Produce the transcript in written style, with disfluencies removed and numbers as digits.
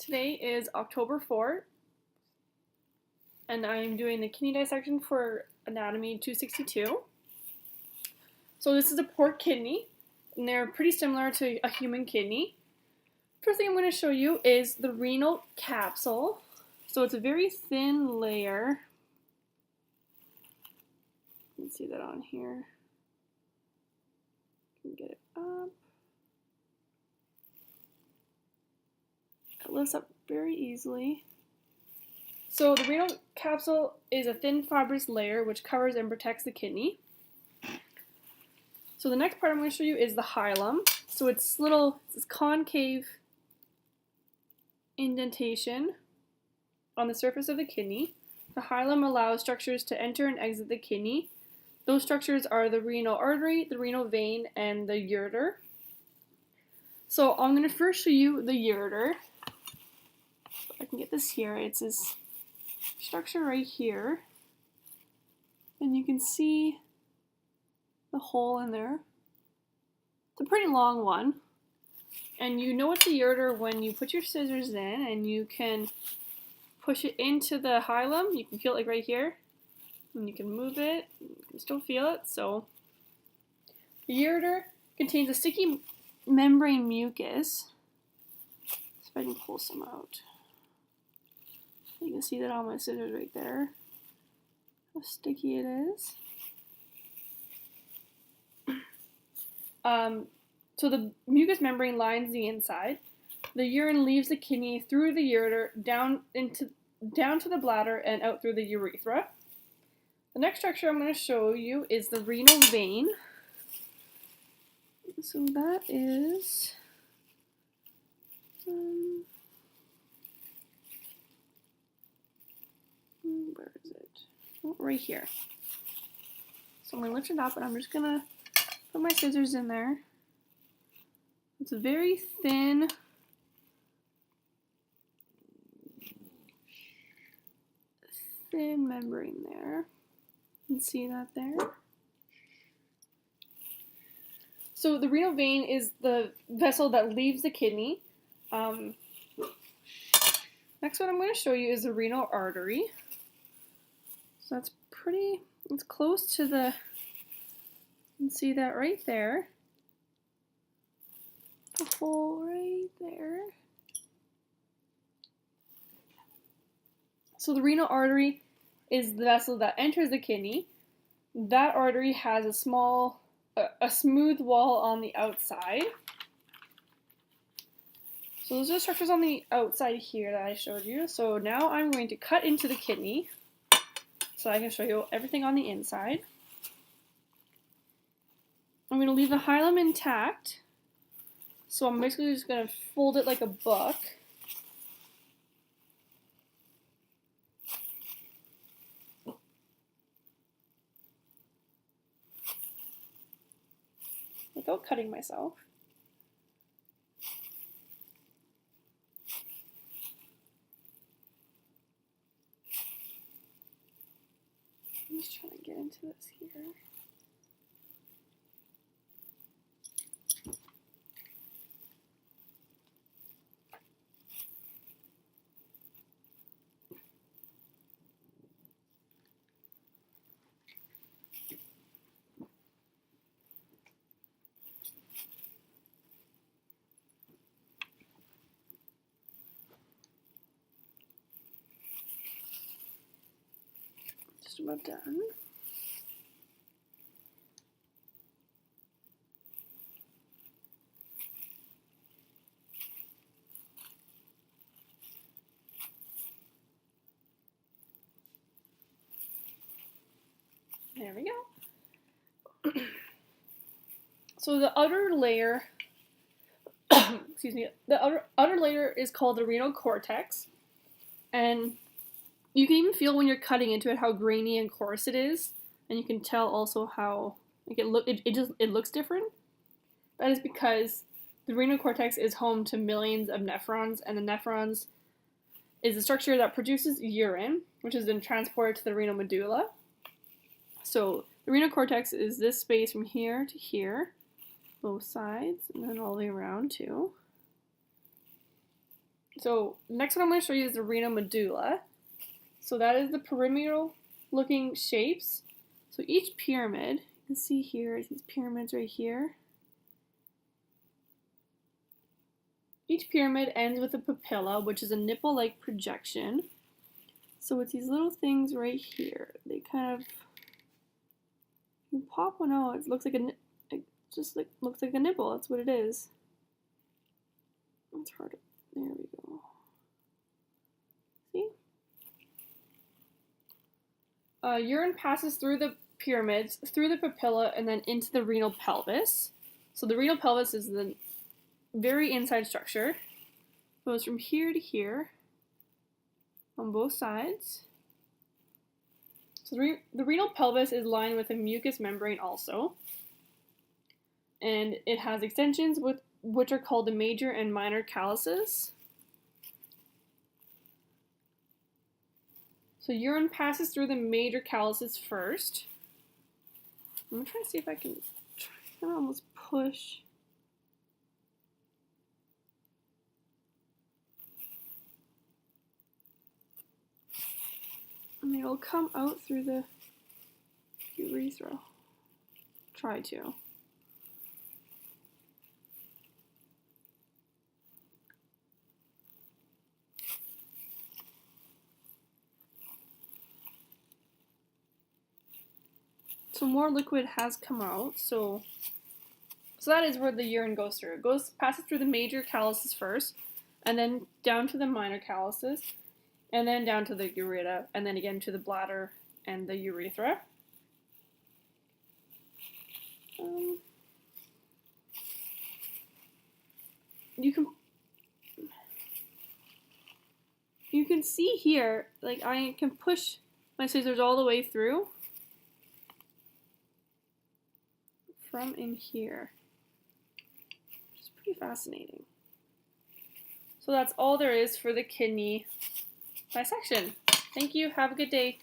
Today is October 4th, and I'm doing the kidney dissection for Anatomy 262. So this is a pork kidney, and they're pretty similar to a human kidney. First thing I'm going to show you is the renal capsule. So it's a very thin layer. You can see that on here. You can get it up. It lifts up very easily. So the renal capsule is a thin fibrous layer which covers and protects the kidney. So the next part I'm going to show you is the hilum. So it's this concave indentation on the surface of the kidney. The hilum allows structures to enter and exit the kidney. Those structures are the renal artery, the renal vein, and the ureter. So I'm going to first show you the ureter. If I can get this here, it's this structure right here. And you can see the hole in there. It's a pretty long one. And you know it's a ureter when you put your scissors in and you can push it into the hilum. You can feel it like right here. And you can move it. You can still feel it. So the ureter contains a sticky membrane mucus. See if I can pull some out. You can see that on my scissors right there. How sticky it is. So the mucous membrane lines the inside. The urine leaves the kidney through the ureter down to the bladder and out through the urethra. The next structure I'm going to show you is the renal vein. So that is where is it? Oh, right here. So I'm going to lift it up and I'm just going to put my scissors in there. It's a very thin membrane there. You can see that there. So the renal vein is the vessel that leaves the kidney. Next one I'm going to show you is the renal artery. So it's close to you can see that right there. The hole right there. So the renal artery is the vessel that enters the kidney. That artery has a smooth wall on the outside. So those are the structures on the outside here that I showed you. So now I'm going to cut into the kidney so I can show you everything on the inside. I'm going to leave the hilum intact. So I'm basically just going to fold it like a book. Without cutting myself. I'm just trying to get into this here. Just about done. There we go. So the outer layer, excuse me, the outer layer is called the renal cortex, and you can even feel when you're cutting into it how grainy and coarse it is, and you can tell also how it looks different. That is because the renal cortex is home to millions of nephrons, and the nephrons is a structure that produces urine, which is then transported to the renal medulla. So the renal cortex is this space from here to here, both sides, and then all the way around too. So next one I'm going to show you is the renal medulla. So that is the pyramidal looking shapes. So each pyramid, you can see here, these pyramids right here. Each pyramid ends with a papilla, which is a nipple-like projection. So it's these little things right here. They kind of, you pop one out. It looks like looks like a nipple. That's what it is. It's hard. There we go. See? Urine passes through the pyramids, through the papilla, and then into the renal pelvis. So the renal pelvis is the very inside structure. It goes from here to here on both sides. So the renal pelvis is lined with a mucous membrane also. And it has extensions which are called the major and minor calyces. So urine passes through the major calyces first. I'm going to try to see if I can almost push. And it'll come out through the urethra. Try to. So more liquid has come out, so that is where the urine goes through. It passes through the major calyces first, and then down to the minor calyces, and then down to the ureter, and then again to the bladder and the urethra. You can see here, like I can push my scissors all the way through from in here. It's pretty fascinating. So that's all there is for the kidney dissection. Thank you. Have a good day.